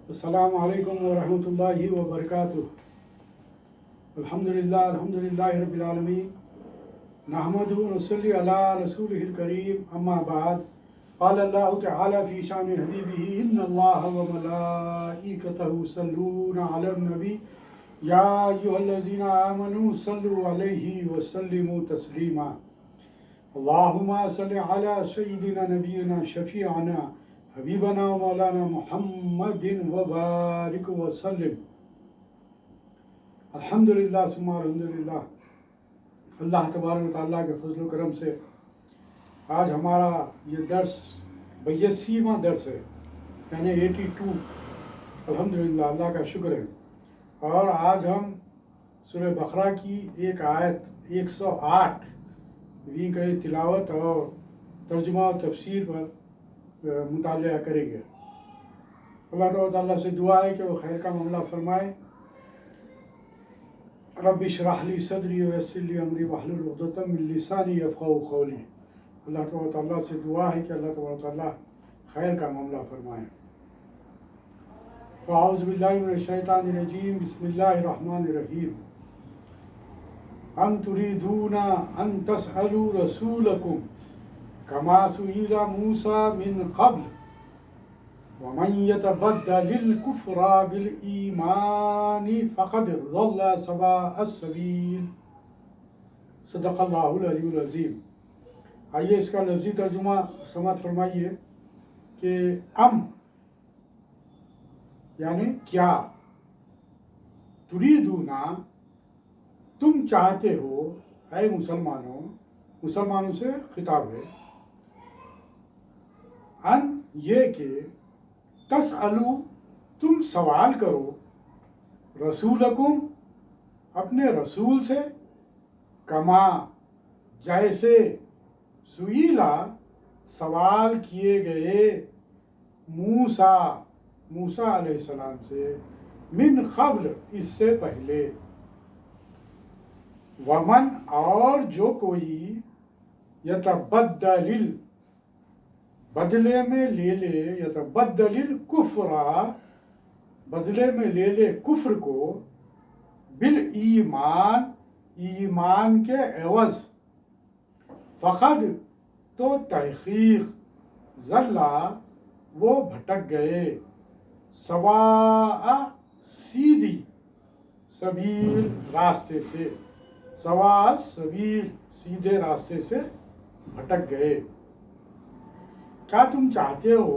السلام علیکم ورحمۃ اللہ وبرکاتہ. الحمدللہ رب العالمین. نحمد ونصلی علی رسولہ الکریم. اما بعد. قال اللہ تعالی فی شان حبیبہ ان اللہ وملائکتہ یصلون علی النبی یا ایھا الذین آمنوا صلوا علیہ وسلموا تسلیما. اللہم صل علی سیدنا نبینا شفیعنا حبیبنا و مولانا محمد وبارک وسلم. الحمدللہ ثم الحمدللہ. اللہ تبارک و تعالیٰ کے فضل و کرم سے آج ہمارا یہ درس 82واں درس ہے، یعنی 82. الحمدللہ، اللہ کا شکر ہے. اور آج ہم سورہ بقرہ کی ایک آیت 108 کا تلاوت اور ترجمہ و تفسیر پر مطالعہ کریں گے. اللہ تعالیٰ سے دعا ہے کہ وہ خیر کا معاملہ فرمائے. رب اشرح لی صدری ویسر لی امری واحلل عقدۃ من لسانی یفقہوا قولی. اللہ تعالیٰ سے دعا ہے کہ اللہ تعالیٰ خیر کا معاملہ فرمائے. اعوذ باللہ من الشیطان الرجیم. بسم اللہ الرحمن الرحیم. ام تريدون ان تسألوا رسولکم کما سئل موسیٰ من قبل ومن يتبدل الكفر بالایمان فقد ضل سواء السبیل. صدق اللہ العلی العظیم. آئیے اس کا لفظی ترجمہ سماعت فرمائیے کہ ام یعنی کیا، تریدونا تم چاہتے ہو، اے مسلمانوں سے خطاب ہے، ان یہ کہ تسألو تم سوال کرو، رسولکم اپنے رسول سے، کما جیسے، سئیلا سوال کیے گئے، موسیٰ علیہ السلام سے، من قبل اس سے پہلے، ومن اور جو کوئی، یتبدل بدلے میں لے لے، یتبدل الکفر بدلے میں لے لے کفر کو، بالایمان ایمان کے عوض، فقد تو تحقیق، ضلع وہ بھٹک گئے، سواء سیدھی، سبیل راستے سے، سواء سبیل سیدھے راستے سے بھٹک گئے. کیا تم چاہتے ہو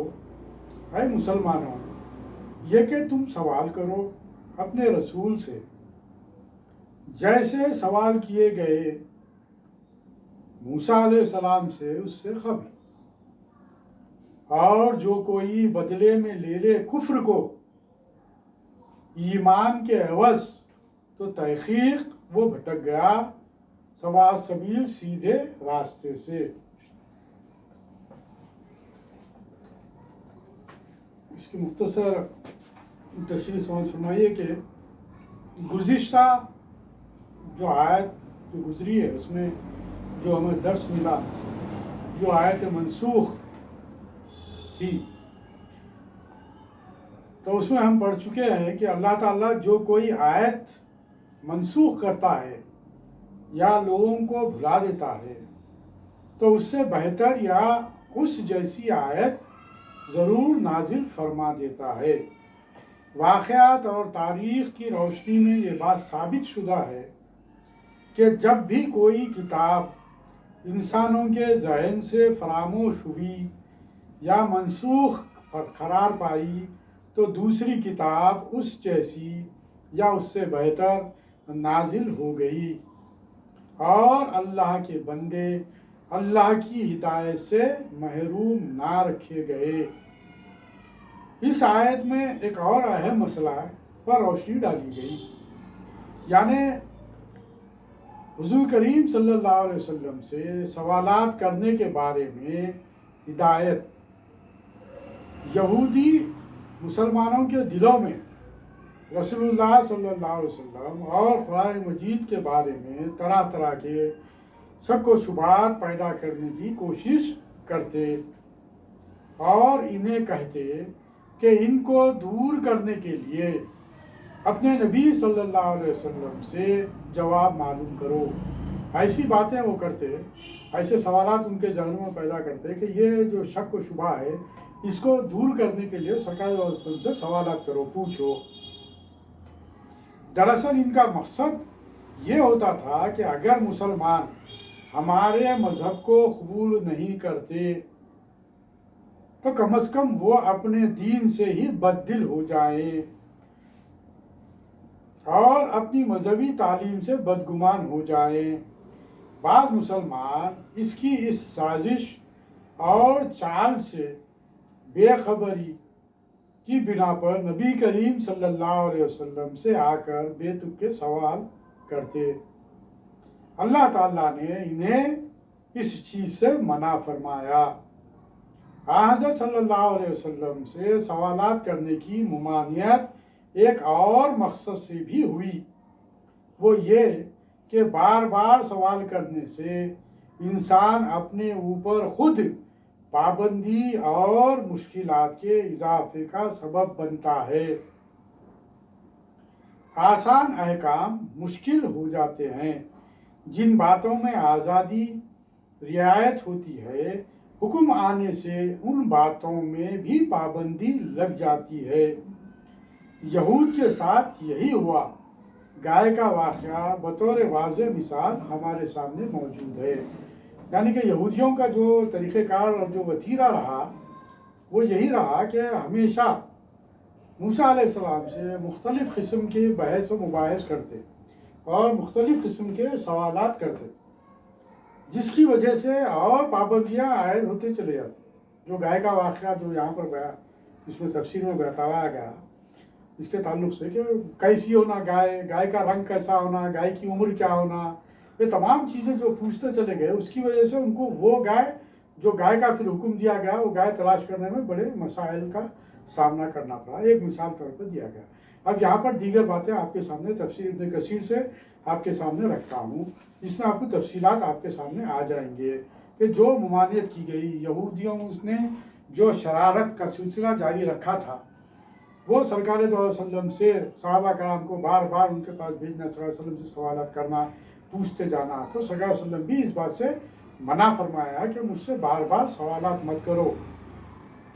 اے مسلمانوں یہ کہ تم سوال کرو اپنے رسول سے جیسے سوال کیے گئے موسیٰ علیہ السلام سے اس سے قبل، اور جو کوئی بدلے میں لے لے کفر کو ایمان کے عوض تو تحقیق وہ بھٹک گیا، سواء سبیل سیدھے راستے سے. اس کی مختصر تشریح سمجھ فرمائیے کہ گزشتہ جو آیت جو گزری ہے اس میں جو ہمیں درس ملا، جو آیت منسوخ تھی، تو اس میں ہم پڑھ چکے ہیں کہ اللہ تعالیٰ جو کوئی آیت منسوخ کرتا ہے یا لوگوں کو بھلا دیتا ہے تو اس سے بہتر یا اس جیسی آیت ضرور نازل فرما دیتا ہے. واقعات اور تاریخ کی روشنی میں یہ بات ثابت شدہ ہے کہ جب بھی کوئی کتاب انسانوں کے ذہن سے فراموش ہوئی یا منسوخ قرار پائی تو دوسری کتاب اس جیسی یا اس سے بہتر نازل ہو گئی، اور اللہ کے بندے اللہ کی ہدایت سے محروم نہ رکھے گئے. اس آیت میں ایک اور اہم مسئلہ پر روشنی ڈالی گئی، یعنی حضور کریم صلی اللہ علیہ وسلم سے سوالات کرنے کے بارے میں ہدایت. یہودی مسلمانوں کے دلوں میں رسول اللہ صلی اللہ علیہ وسلم اور قرآن مجید کے بارے میں طرح طرح کے شک و شبہات پیدا کرنے کی کوشش کرتے اور انہیں کہتے کہ ان کو دور کرنے کے لیے اپنے نبی صلی اللہ علیہ وسلم سے جواب معلوم کرو۔ ایسی باتیں وہ کرتے، ایسے سوالات ان کے ذہنوں میں پیدا کرتے کہ یہ جو شک و شبہ ہے اس کو دور کرنے کے لیے سرکار وسلم سے سوالات کرو، پوچھو۔ دراصل ان کا مقصد یہ ہوتا تھا کہ اگر مسلمان ہمارے مذہب کو قبول نہیں کرتے تو کم از کم وہ اپنے دین سے ہی بددل ہو جائیں اور اپنی مذہبی تعلیم سے بدگمان ہو جائیں۔ بعض مسلمان اس سازش اور چال سے بے خبری کی بنا پر نبی کریم صلی اللہ علیہ وسلم سے آ کر بے تکے سوال کرتے۔ اللہ تعالیٰ نے انہیں اس چیز سے منع فرمایا۔ حضرت صلی اللہ علیہ وسلم سے سوالات کرنے کی ممانعت ایک اور مقصد سے بھی ہوئی، وہ یہ کہ بار بار سوال کرنے سے انسان اپنے اوپر خود پابندی اور مشکلات کے اضافے کا سبب بنتا ہے۔ آسان احکام مشکل ہو جاتے ہیں، جن باتوں میں آزادی رعایت ہوتی ہے حکم آنے سے ان باتوں میں بھی پابندی لگ جاتی ہے۔ یہود کے ساتھ یہی ہوا۔ گائے کا واقعہ بطور واضح مثال ہمارے سامنے موجود ہے۔ یعنی کہ یہودیوں کا جو طریقہ کار اور جو وتیرہ رہا وہ یہی رہا کہ ہمیشہ موسیٰ علیہ السلام سے مختلف قسم کے بحث و مباحث کرتے اور مختلف قسم کے سوالات کرتے، جس کی وجہ سے اور پابندیاں عائد ہوتے چلے جاتے۔ جو گائے کا واقعہ جو یہاں پر گیا، اس میں تفسیر میں بتایا گیا اس کے تعلق سے کہ کیسی ہونا گائے، گائے کا رنگ کیسا ہونا، گائے کی عمر کیا ہونا، یہ تمام چیزیں جو پوچھتے چلے گئے، اس کی وجہ سے ان کو وہ گائے جو گائے کا پھر حکم دیا گیا وہ گائے تلاش کرنے میں بڑے مسائل کا سامنا کرنا پڑا۔ ایک مثال طور پر دیا گیا۔ اب یہاں پر دیگر باتیں آپ کے سامنے تفسیر ابن کثیر سے آپ کے سامنے رکھتا ہوں، جس میں آپ کو تفصیلات آپ کے سامنے آ جائیں گے کہ جو ممانعت کی گئی، یہودیوں نے جو شرارت کا سلسلہ جاری رکھا تھا، وہ سرکار دو علیہ وسلم سے صحابہ کرام کو بار بار ان کے پاس بھیجنا، صلی اللہ علیہ وسلم سے سوالات کرنا، پوچھتے جانا، تو صلی اللہ علیہ وسلم بھی اس بات سے منع فرمایا کہ مجھ سے بار بار سوالات مت کرو،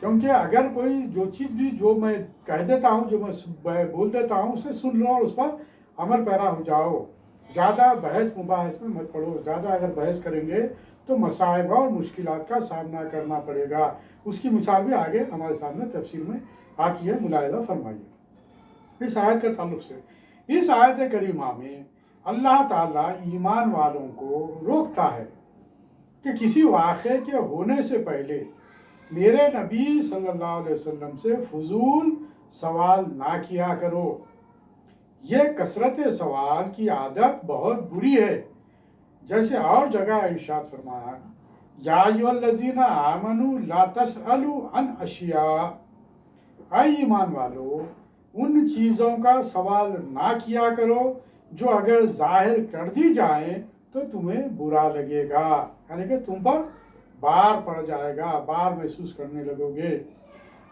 کیونکہ اگر کوئی جو چیز بھی جو میں کہہ دیتا ہوں، جو میں بول دیتا ہوں، اسے سن لو اور اس پر عمل پیرا ہو جاؤ۔ زیادہ بحث مباحث میں مت پڑو، زیادہ اگر بحث کریں گے تو مصائب اور مشکلات کا سامنا کرنا پڑے گا۔ اس کی مثال بھی آگے ہمارے سامنے تفسیر میں آتی ہے، ملاحظہ فرمائیے۔ اس آیت کے تعلق سے اس آیت کریمہ میں اللہ تعالیٰ ایمان والوں کو روکتا ہے کہ کسی واقعے کے ہونے سے پہلے میرے نبی صلی اللہ علیہ وسلم سے فضول سوال نہ کیا کرو۔ یہ کثرت سوال کی عادت بہت بری ہے، جیسے اور جگہ ارشاد فرمایا، یا ایھا الذین آمنوا لا تسألوا عن اشیاء، اے ایمان والو ان چیزوں کا سوال نہ کیا کرو جو اگر ظاہر کر دی جائیں تو تمہیں برا لگے گا، یعنی کہ تم پر بار پڑ جائے گا، بار محسوس کرنے لگو گے۔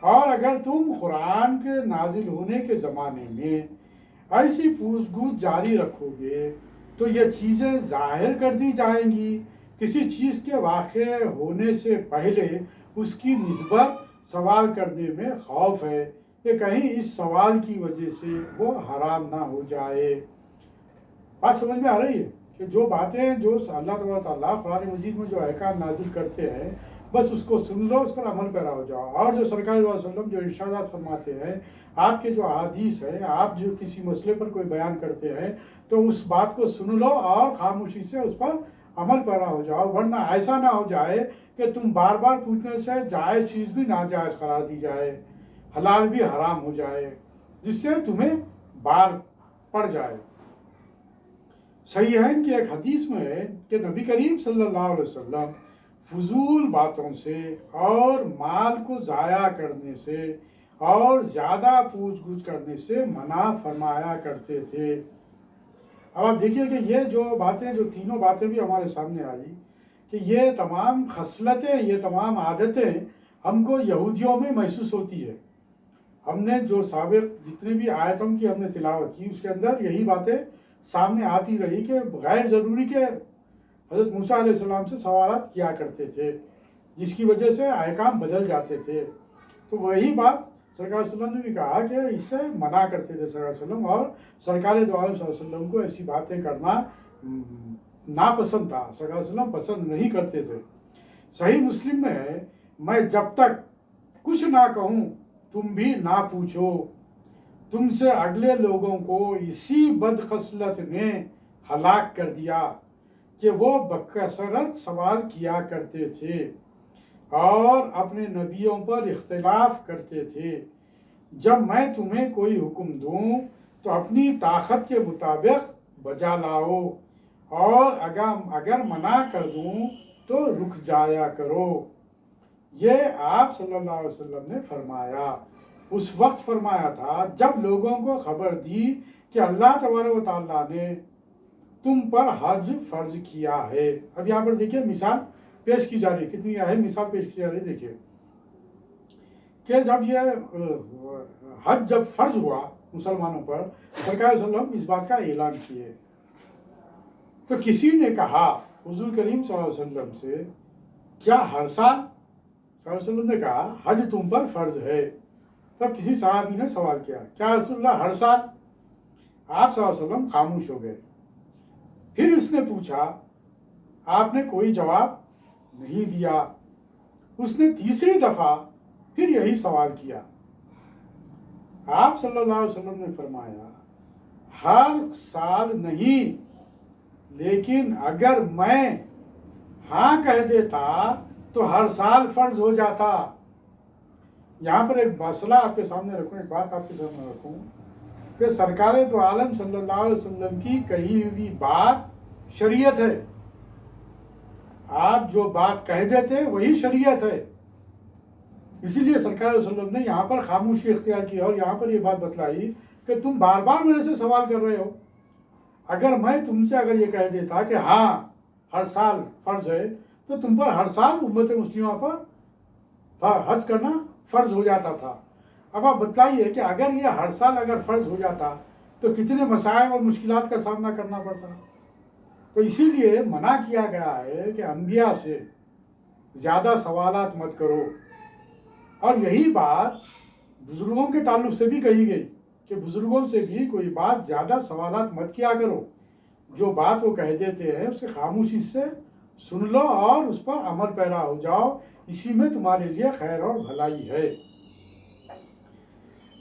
اور اگر تم قرآن کے نازل ہونے کے زمانے میں ایسی پوچھ گچھ جاری رکھو گے تو یہ چیزیں ظاہر کر دی جائیں گی۔ کسی چیز کے واقع ہونے سے پہلے اس کی نسبت سوال کرنے میں خوف ہے کہ کہیں اس سوال کی وجہ سے وہ حرام نہ ہو جائے۔ بات سمجھ میں آ رہی ہے کہ جو باتیں جو اللہ تبارک تعالیٰ قرآن مجید میں جو احکام نازل کرتے ہیں، بس اس کو سن لو، اس پر عمل پیرا ہو جاؤ۔ اور جو سرکار صلی اللہ علیہ وسلم جو ارشادات فرماتے ہیں، آپ کے جو احادیث ہیں، آپ جو کسی مسئلے پر کوئی بیان کرتے ہیں تو اس بات کو سن لو اور خاموشی سے اس پر عمل پیرا ہو جاؤ، ورنہ ایسا نہ ہو جائے کہ تم بار بار پوچھنے سے جائز چیز بھی ناجائز قرار دی جائے، حلال بھی حرام ہو جائے، جس سے تمہیں بار پڑ جائے۔ صحیحین کی ایک حدیث میں ہے کہ نبی کریم صلی اللہ علیہ وسلم فضول باتوں سے اور مال کو ضائع کرنے سے اور زیادہ پوچھ گچھ کرنے سے منع فرمایا کرتے تھے۔ اب آپ دیکھیے کہ یہ جو باتیں، جو تینوں باتیں بھی ہمارے سامنے آئی کہ یہ تمام خصلتیں، یہ تمام عادتیں ہم کو یہودیوں میں محسوس ہوتی ہے۔ ہم نے جو سابق جتنے بھی آیتوں کی ہم نے تلاوت کی اس کے اندر یہی باتیں سامنے آتی رہی کہ غیر ضروری کے حضرت موسیٰ علیہ السلام سے سوالات کیا کرتے تھے، جس کی وجہ سے احکام بدل جاتے تھے. تو وہی بات سرکار صلی اللہ علیہ وسلم نے بھی کہا کہ اس سے منع کرتے تھے سرکار صلی اللہ علیہ وسلم، اور سرکار دو عالم صلی اللہ علیہ وسلم کو ایسی باتیں کرنا ناپسند تھا. سرکار صلی اللہ علیہ وسلم پسند نہیں کرتے تھے. صحیح مسلم میں ہے، میں جب تک کچھ نہ کہوں تم بھی نہ پوچھو، تم سے اگلے لوگوں کو اسی بد خصلت نے ہلاک کر دیا کہ وہ بکثرت سوال کیا کرتے تھے اور اپنے نبیوں پر اختلاف کرتے تھے. جب میں تمہیں کوئی حکم دوں تو اپنی طاقت کے مطابق بجا لاؤ، اور اگر منع کر دوں تو رک جایا کرو. یہ آپ صلی اللہ علیہ وسلم نے فرمایا. اس وقت فرمایا تھا جب لوگوں کو خبر دی کہ اللہ تبارک و تعالیٰ نے تم پر حج فرض کیا ہے. اب یہاں پر دیکھیے مثال پیش کی جا رہی ہے، کتنی اہم مثال پیش کی جا رہی ہے. دیکھیے کہ جب یہ حج جب فرض ہوا مسلمانوں پر، سرکار صلی اللہ علیہ وسلم اس بات کا اعلان کیے، تو کسی نے کہا حضور کریم صلی اللہ علیہ وسلم سے، کیا ہر سال؟ صلی اللہ علیہ وسلم نے کہا حج تم پر فرض ہے. تب کسی صحابی نے سوال کیا، کیا رسول اللہ ہر سال؟ آپ صلی اللہ علیہ وسلم خاموش ہو گئے. پھر اس نے پوچھا، آپ نے کوئی جواب نہیں دیا. اس نے تیسری دفعہ پھر یہی سوال کیا. آپ صلی اللہ علیہ وسلم نے فرمایا، ہر سال نہیں، لیکن اگر میں ہاں کہہ دیتا تو ہر سال فرض ہو جاتا. یہاں پر ایک مسئلہ آپ کے سامنے رکھوں، ایک بات آپ کے سامنے رکھوں کہ سرکار دو عالم صلی اللہ علیہ وسلم کی کہی ہوئی بات شریعت ہے. آپ جو بات کہہ دیتے وہی شریعت ہے. اسی لیے سرکار علیہ وسلم نے یہاں پر خاموشی اختیار کی اور یہاں پر یہ بات بتلائی کہ تم بار بار میرے سے سوال کر رہے ہو. اگر میں تم سے اگر یہ کہہ دیتا کہ ہاں ہر سال فرض ہے تو تم پر ہر سال امت مسلمہ پر حج کرنا فرض ہو جاتا تھا. اب آپ بتلائیے کہ اگر یہ ہر سال اگر فرض ہو جاتا تو کتنے مسائل اور مشکلات کا سامنا کرنا پڑتا. تو اسی لیے منع کیا گیا ہے کہ انبیاء سے زیادہ سوالات مت کرو. اور یہی بات بزرگوں کے تعلق سے بھی کہی گئی کہ بزرگوں سے بھی کوئی بات زیادہ سوالات مت کیا کرو. جو بات وہ کہہ دیتے ہیں اسے خاموشی سے سن لو اور اس پر عمل پیرا ہو جاؤ، اسی میں تمہارے لیے خیر اور بھلائی ہے.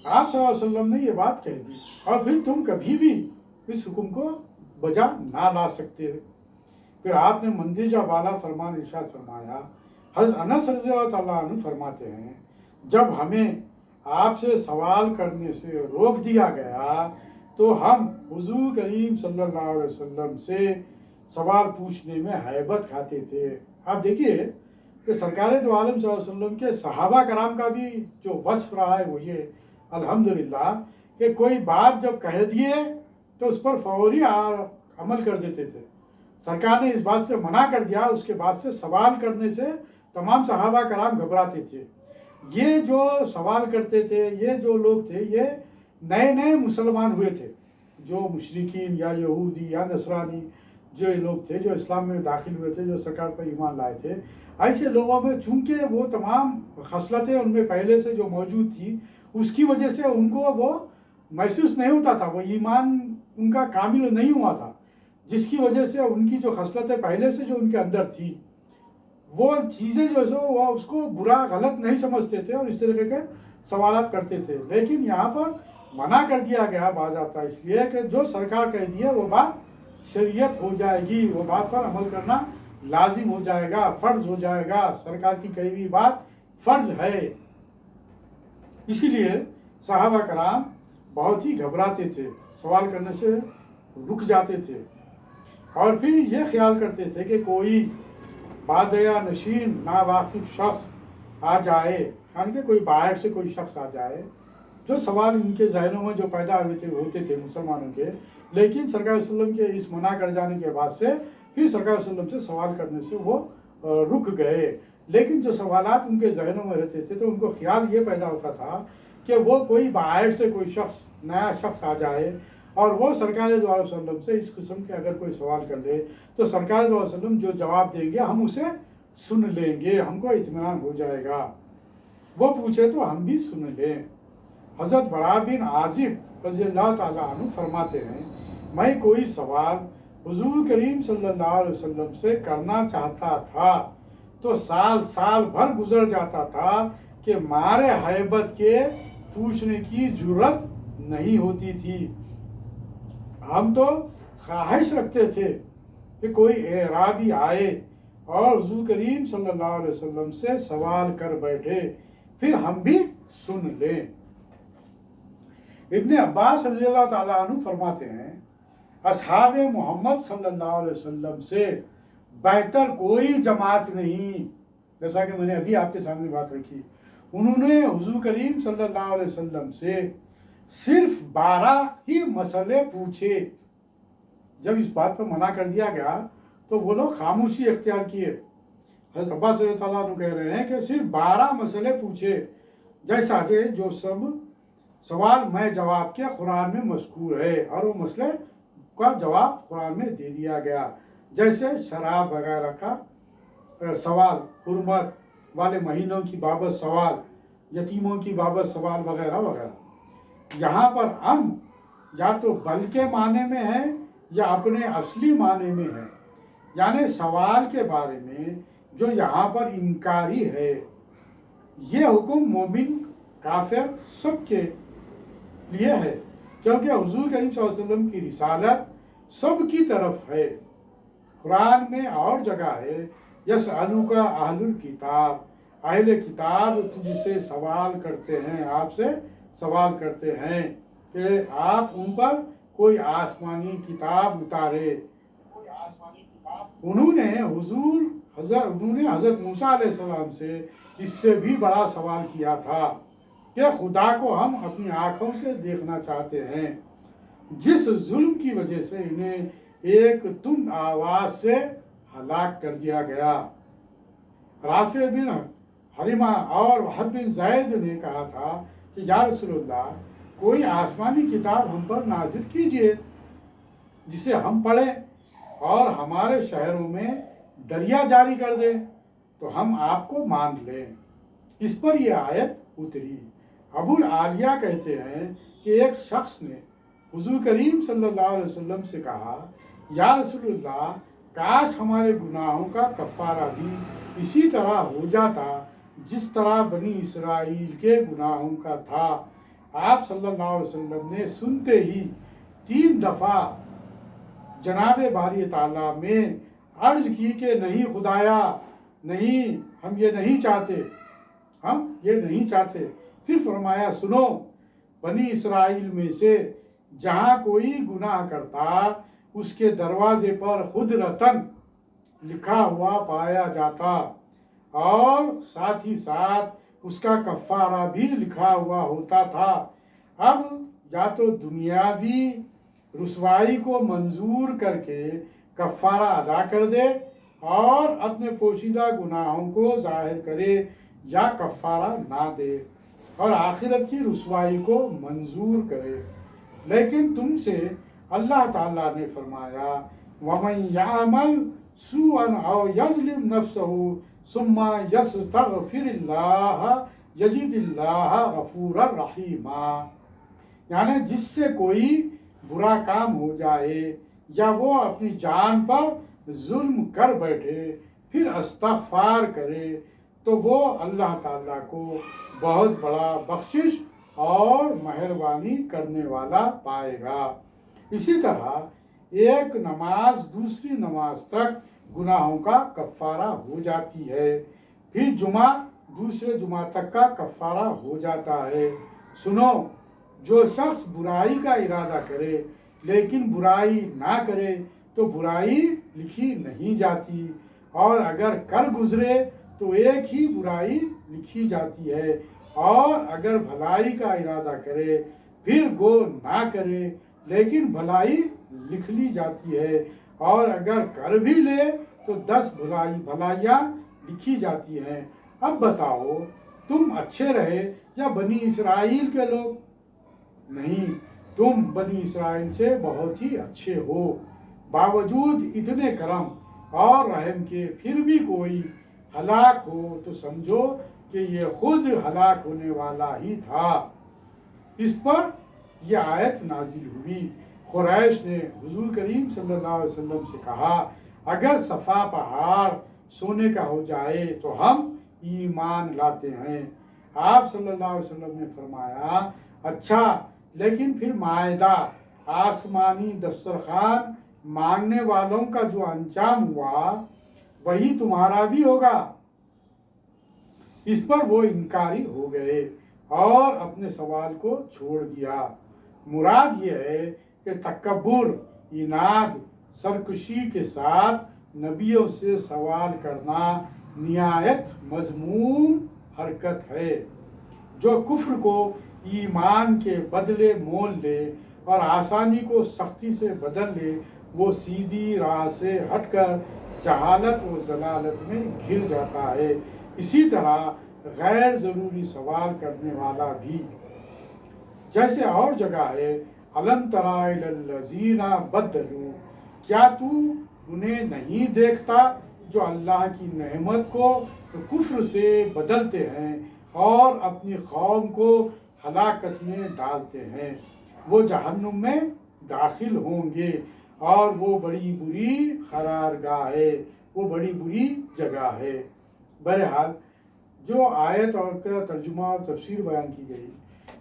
آپ صلی اللہ علیہ وسلم نے یہ بات کہہ دی اور پھر تم کبھی بھی اس حکم کو بجا نہ لا سکتے. پھر آپ نے مندرجہ بالا فرمان ارشاد فرمایا. حضرت انس رضی اللہ تعالیٰ عنہ فرماتے ہیں، جب ہمیں آپ سے سوال کرنے سے روک دیا گیا تو ہم حضور کریم صلی اللہ علیہ وسلم سے سوال پوچھنے میں ہیبت کھاتے تھے. آپ دیکھیے کہ سرکار دو عالم صلی اللہ علیہ وسلم کے صحابہ کرام کا بھی جو وصف رہا ہے وہ یہ الحمدللہ کہ کوئی بات جب کہہ دیے تو اس پر فوری عمل کر دیتے تھے. سرکار نے اس بات سے منع کر دیا، اس کے بعد سے سوال کرنے سے تمام صحابہ کرام گھبراتے تھے. یہ جو سوال کرتے تھے، یہ جو لوگ تھے، یہ نئے نئے مسلمان ہوئے تھے. جو مشرکین یا یہودی یا نصرانی جو لوگ تھے جو اسلام میں داخل ہوئے تھے، جو سرکار پر ایمان لائے تھے، ایسے لوگوں میں چونکہ وہ تمام خصلتیں ان میں پہلے سے جو موجود تھی، اس کی وجہ سے ان کو وہ محسوس نہیں ہوتا تھا، وہ ایمان ان کا کامل نہیں ہوا تھا، جس کی وجہ سے ان کی جو خصلتیں پہلے سے جو ان کے اندر تھی وہ چیزیں جو سو وہ اس کو برا غلط نہیں سمجھتے تھے اور اس طریقے کے سوالات کرتے تھے. لیکن یہاں پر منع کر دیا گیا باضابطہ اس لیے کہ جو سرکار کہہ دی ہے وہ بات شریعت ہو جائے گی، وہ بات پر عمل کرنا لازم ہو جائے گا، فرض ہو جائے گا. سرکار کی کہی ہوئی بات فرض ہے. اسی لیے صحابہ کرام بہت ہی گھبراتے تھے، سوال کرنے سے رک جاتے تھے اور پھر یہ خیال کرتے تھے کہ کوئی بادیا نشین ناواقف شخص آ جائے، یعنی کہ کوئی باہر سے کوئی شخص آ جائے. جو سوال ان کے ذہنوں میں جو پیدا ہوتے تھے مسلمانوں کے، لیکن سرکار صلی اللہ علیہ وسلم کے اس منع کر جانے کے بعد سے پھر سرکار صلی اللہ علیہ وسلم سے سوال کرنے سے وہ رک گئے. لیکن جو سوالات ان کے ذہنوں میں رہتے تھے تو ان کو خیال یہ پیدا ہوتا تھا کہ وہ کوئی باہر سے کوئی شخص نیا شخص آ جائے اور وہ سرکار دو علیہ وسلم سے اس قسم کے اگر کوئی سوال کر لے تو سرکار دو علیہ وسلم جو جواب دیں گے ہم اسے سن لیں گے، ہم کو اطمینان ہو جائے گا، وہ پوچھے تو ہم بھی سن لیں۔ حضرت برا بن عازب رضی اللہ تعالیٰ عنہ فرماتے ہیں میں کوئی سوال حضور کریم صلی اللہ علیہ وسلم سے کرنا چاہتا تھا تو سال بھر گزر جاتا تھا کہ مارے ہیبت کے پوچھنے کی جرت نہیں ہوتی تھی۔ ہم تو خواہش رکھتے تھے کہ کوئی اعرابی آئے اور حضور کریم صلی اللہ علیہ وسلم سے سوال کر بیٹھے، پھر ہم بھی سن لیں۔ ابن عباس رضی اللہ تعالیٰ عنہ فرماتے ہیں اصحاب محمد صلی اللہ علیہ وسلم سے بہتر کوئی جماعت نہیں، جیسا کہ میں نے ابھی آپ کے سامنے بات رکھی۔ انہوں نے حضور کریم صلی اللہ علیہ وسلم سے صرف 12 ہی مسئلے پوچھے۔ جب اس بات پر منع کر دیا گیا تو وہ لوگ خاموشی اختیار کیے۔ حضرت عباس رضی اللہ تعالیٰ عنہ کہہ رہے ہیں کہ صرف 12 مسئلے پوچھے، جیسا کہ جو سب سوال میں جواب کے قرآن میں مذکور ہے، اور وہ مسئلے کا جواب قرآن میں دے دیا گیا، جیسے شراب وغیرہ کا سوال، حرمت والے مہینوں کی بابت سوال، یتیموں کی بابت سوال وغیرہ وغیرہ۔ یہاں پر ہم یا تو بل کے معنی میں ہے یا اپنے اصلی معنی میں ہے، یعنی سوال کے بارے میں جو یہاں پر انکاری ہے۔ یہ حکم مومن کافر سب کے لیے ہے، کیونکہ حضور کریم صلی اللہ علیہ وسلم کی رسالت سب کی طرف ہے۔ قرآن میں اور جگہ ہے یسألوک اہل الکتاب، اہل کتاب تجھ سے سوال کرتے ہیں، آپ سے سوال کرتے ہیں کہ آپ ان پر کوئی آسمانی کتاب اتارے۔ انہوں نے حضرت موسیٰ علیہ السلام سے اس سے بھی بڑا سوال کیا تھا کہ خدا کو ہم اپنی آنکھوں سے دیکھنا چاہتے ہیں، جس ظلم کی وجہ سے انہیں ایک تند آواز سے ہلاک کر دیا گیا۔ رافع بن حرمہ اور وہب بن زید نے کہا تھا کہ یا رسول اللہ کوئی آسمانی کتاب ہم پر نازل کیجئے جسے ہم پڑھیں اور ہمارے شہروں میں دریا جاری کر دیں تو ہم آپ کو مان لیں۔ اس پر یہ آیت اتری۔ ابو العالیہ کہتے ہیں کہ ایک شخص نے حضور کریم صلی اللہ علیہ وسلم سے کہا یا رسول اللہ کاش ہمارے گناہوں کا کفارہ بھی اسی طرح ہو جاتا جس طرح بنی اسرائیل کے گناہوں کا تھا۔ آپ صلی اللہ علیہ وسلم نے سنتے ہی 3 دفعہ جناب باری تعالیٰ میں عرض کی کہ نہیں خدایا، نہیں، ہم یہ نہیں چاہتے، ہم یہ نہیں چاہتے۔ پھر فرمایا سنو، بنی اسرائیل میں سے جہاں کوئی گناہ کرتا اس کے دروازے پر قدرتاً لکھا ہوا پایا جاتا اور ساتھ ہی ساتھ اس کا کفارہ بھی لکھا ہوا ہوتا تھا۔ اب یا تو دنیاوی رسوائی کو منظور کر کے کفارہ ادا کر دے اور اپنے پوشیدہ گناہوں کو ظاہر کرے، یا کفارہ نہ دے اور آخرت کی رسوائی کو منظور کرے۔ لیکن تم سے اللہ تعالیٰ نے فرمایا وَمَن يَعْمَلْ سُوءًا أَوْ يَظْلِمْ نَفْسَهُ ثُمَّ يَسْتَغْفِرِ اللَّهَ يَجِدِ اللَّهَ غَفُورًا رَحِيمًا، یعنی جس سے کوئی برا کام ہو جائے یا وہ اپنی جان پر ظلم کر بیٹھے پھر استغفار کرے تو وہ اللہ تعالیٰ کو بہت بڑا بخشش اور مہربانی کرنے والا پائے گا۔ اسی طرح ایک نماز دوسری نماز تک گناہوں کا کفارہ ہو جاتی ہے، پھر جمعہ دوسرے جمعہ تک کا کفارہ ہو جاتا ہے۔ سنو، جو شخص برائی کا ارادہ کرے لیکن برائی نہ کرے تو برائی لکھی نہیں جاتی، اور اگر کر گزرے تو ایک ہی برائی لکھی جاتی ہے، اور اگر بھلائی کا ارادہ کرے پھر گو نہ کرے لیکن بھلائی لکھ لی جاتی ہے، اور اگر کر بھی لے تو 10 بھلائیاں لکھی جاتی ہیں۔ اب بتاؤ تم اچھے رہے یا بنی اسرائیل کے لوگ؟ نہیں، تم بنی اسرائیل سے بہت ہی اچھے ہو۔ باوجود اتنے کرم اور رحم کے پھر بھی کوئی ہلاک ہو تو سمجھو کہ یہ خود ہلاک ہونے والا ہی تھا۔ اس پر یہ آیت نازل ہوئی۔ قریش نے حضور کریم صلی اللہ علیہ وسلم سے کہا، اگر صفا پہاڑ سونے کا ہو جائے تو ہم ایمان لاتے ہیں۔ آپ صلی اللہ علیہ وسلم نے فرمایا، اچھا، لیکن پھر مائدہ، آسمانی دسترخوان مانگنے والوں کا جو انجام ہوا وہی تمہارا بھی ہوگا۔ اس پر وہ انکاری ہو گئے اور اپنے سوال کو چھوڑ دیا۔ مراد یہ ہے کہ تکبر، اناد، سرکشی کے ساتھ نبیوں سے سوال کرنا نہایت مذموم حرکت ہے۔ جو کفر کو ایمان کے بدلے مول لے اور آسانی کو سختی سے بدل لے، وہ سیدھی راہ سے ہٹ کر جہالت و ضلالت میں گر جاتا ہے۔ اسی طرح غیر ضروری سوال کرنے والا بھی، جیسے اور جگہ ہے، الم تری الی الذین بدلوا، کیا تو انہیں نہیں دیکھتا جو اللہ کی نعمت کو کفر سے بدلتے ہیں اور اپنی قوم کو ہلاکت میں ڈالتے ہیں؟ وہ جہنم میں داخل ہوں گے اور وہ بڑی بری قرارگاہ ہے، وہ بڑی بری جگہ ہے۔ بہرحال جو آیت اور کا ترجمہ اور تفسیر بیان کی گئی،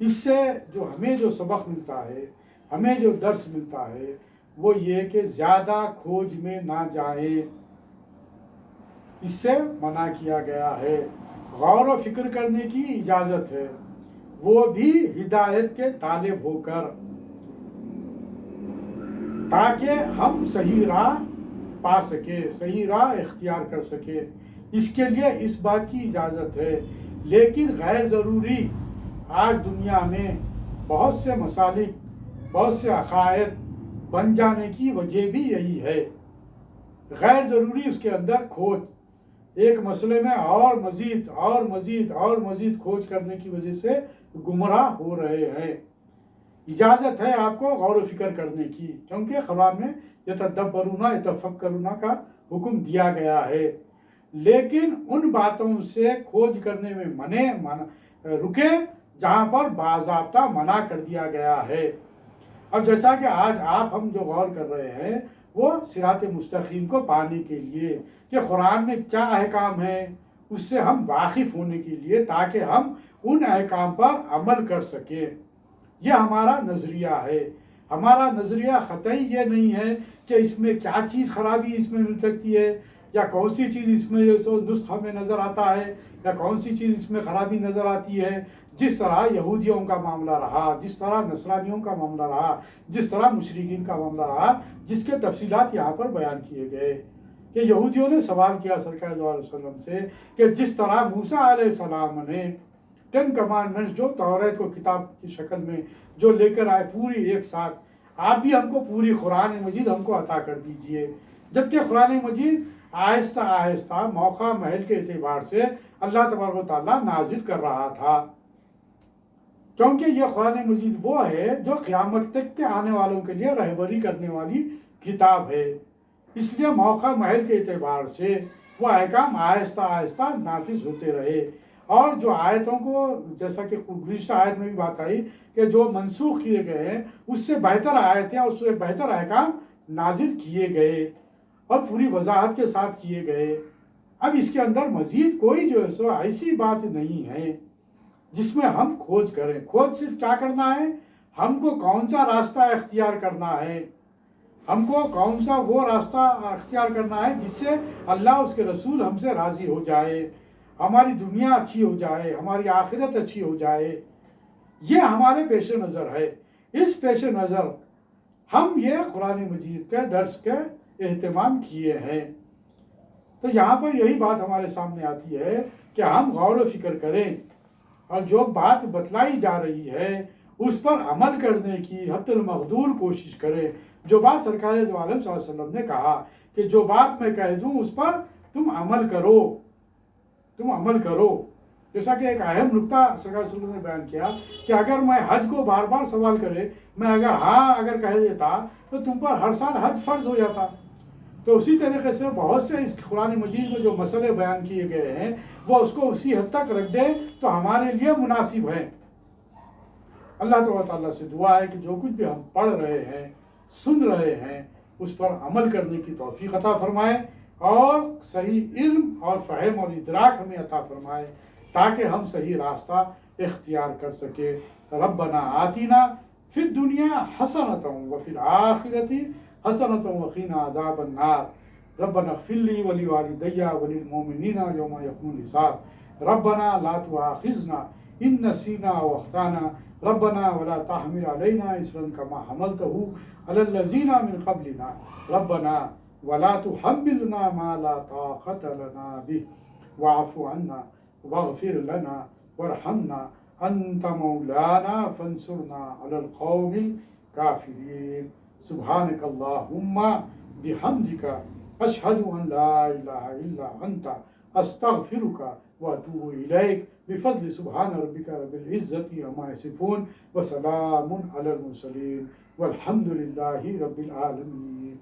اس سے ہمیں جو سبق ملتا ہے، ہمیں جو درس ملتا ہے، وہ یہ کہ زیادہ کھوج میں نہ جائیں، اس سے منع کیا گیا ہے۔ غور و فکر کرنے کی اجازت ہے، وہ بھی ہدایت کے طالب ہو کر، تاکہ ہم صحیح راہ پا سکے، صحیح راہ اختیار کر سکے۔ اس کے لیے اس بات کی اجازت ہے۔ لیکن غیر ضروری آج دنیا میں بہت سے مسالک، بہت سے عقائد بن جانے کی وجہ بھی یہی ہے۔ غیر ضروری اس کے اندر کھوج، ایک مسئلے میں اور مزید اور مزید اور مزید کھوج کرنے کی وجہ سے گمراہ ہو رہے ہیں۔ اجازت ہے آپ کو غور و فکر کرنے کی، کیونکہ قرآن میں یتدبرون یتفکرون کا حکم دیا گیا ہے۔ لیکن ان باتوں سے کھوج کرنے میں رکے جہاں پر باضابطہ منع کر دیا گیا ہے۔ اب جیسا کہ آج ہم جو غور کر رہے ہیں، وہ صراط مستقیم کو پانے کے لیے کہ قرآن میں کیا احکام ہیں، اس سے ہم واقف ہونے کے لیے، تاکہ ہم ان احکام پر عمل کر سکیں۔ یہ ہمارا نظریہ ہے۔ ہمارا نظریہ قطعی یہ نہیں ہے کہ اس میں کیا چیز خرابی اس میں مل سکتی ہے، یا کون سی چیز اس میں نسخہ میں نظر آتا ہے، یا کون سی چیز اس میں خرابی نظر آتی ہے۔ جس طرح یہودیوں کا معاملہ رہا، جس طرح نصرانیوں کا معاملہ رہا، جس طرح مشرکین کا معاملہ رہا، جس کے تفصیلات یہاں پر بیان کیے گئے کہ یہودیوں نے سوال کیا سرکار صلی اللہ علیہ وسلم سے کہ جس طرح موسیٰ علیہ السلام نے 10 کمانڈمنٹس جو توریت کو کتاب کی شکل میں جو لے کر آئے پوری ایک ساتھ، آپ بھی ہم کو پوری قرآن مجید ہم کو عطا کر دیجئے۔ جبکہ قرآن مجید آہستہ آہستہ موقع محل کے اعتبار سے اللہ تبارک و تعالیٰ نازل کر رہا تھا، کیونکہ یہ قرآن مجید وہ ہے جو قیامت تک کے آنے والوں کے لیے رہبری کرنے والی کتاب ہے۔ اس لیے موقع محل کے اعتبار سے وہ احکام آہستہ آہستہ نافذ ہوتے رہے، اور جو آیتوں کو، جیسا کہ گزشتہ آیت میں بھی بات آئی کہ جو منسوخ کیے گئے ہیں، اس سے بہتر آیتیں، اس سے بہتر احکام نازل کیے گئے اور پوری وضاحت کے ساتھ کیے گئے۔ اب اس کے اندر مزید کوئی جو ہے سو ایسی بات نہیں ہے جس میں ہم کھوج کریں۔ کھوج صرف کیا کرنا ہے، ہم کو کون سا راستہ اختیار کرنا ہے، ہم کو کون سا وہ راستہ اختیار کرنا ہے جس سے اللہ اس کے رسول ہم سے راضی ہو جائے، ہماری دنیا اچھی ہو جائے، ہماری آخرت اچھی ہو جائے۔ یہ ہمارے پیش نظر ہے۔ اس پیش نظر ہم یہ قرآن مجید کے درس کے اہتمام کیے ہیں۔ تو یہاں پر یہی بات ہمارے سامنے آتی ہے کہ ہم غور و فکر کریں اور جو بات بتلائی جا رہی ہے اس پر عمل کرنے کی حتی المقدور کوشش کریں۔ جو بات سرکار دو عالم صلی اللہ علیہ وسلم نے کہا کہ جو بات میں کہہ دوں اس پر تم عمل کرو، تم عمل کرو، جیسا کہ ایک اہم نقطہ سرکار صلی اللہ علیہ وسلم نے بیان کیا کہ اگر میں حج کو بار بار سوال کرے، میں اگر کہہ دیتا تو تم پر ہر سال حج فرض ہو جاتا. تو اسی طریقے سے بہت سے اس قرآن مجید میں جو مسئلے بیان کیے گئے ہیں وہ اس کو اسی حد تک رکھ دے تو ہمارے لیے مناسب ہے. اللہ تعالیٰ سے دعا ہے کہ جو کچھ بھی ہم پڑھ رہے ہیں، سن رہے ہیں، اس پر عمل کرنے کی توفیق عطا فرمائے اور صحیح علم اور فہم اور ادراک ہمیں عطا فرمائے تاکہ ہم صحیح راستہ اختیار کر سکے. ربنا آتینا فی الدنیا حسنۃ وفی الآخرۃ حسنۃ وقنا عذاب النار. ربنا اغفر لی ولوالدی وللمؤمنین یوم یقوم الحساب. ربنا لا تؤاخذنا ان نسینا واخطانا. ربنا ولا تحمل علينا إصرا كما حملته على الذين من قبلنا. ربنا ولا تحملنا ما لا طاقة لنا به واعف عنا واغفر لنا وارحمنا أنت مولانا فانصرنا على القوم الكافرين. سبحانك اللهم بحمدك أشهد أن لا إله إلا أنت أستغفرك وأتوب إليك. بفضل سبحان ربك رب العزة عما يصفون وسلام على المرسلين والحمد لله رب العالمين.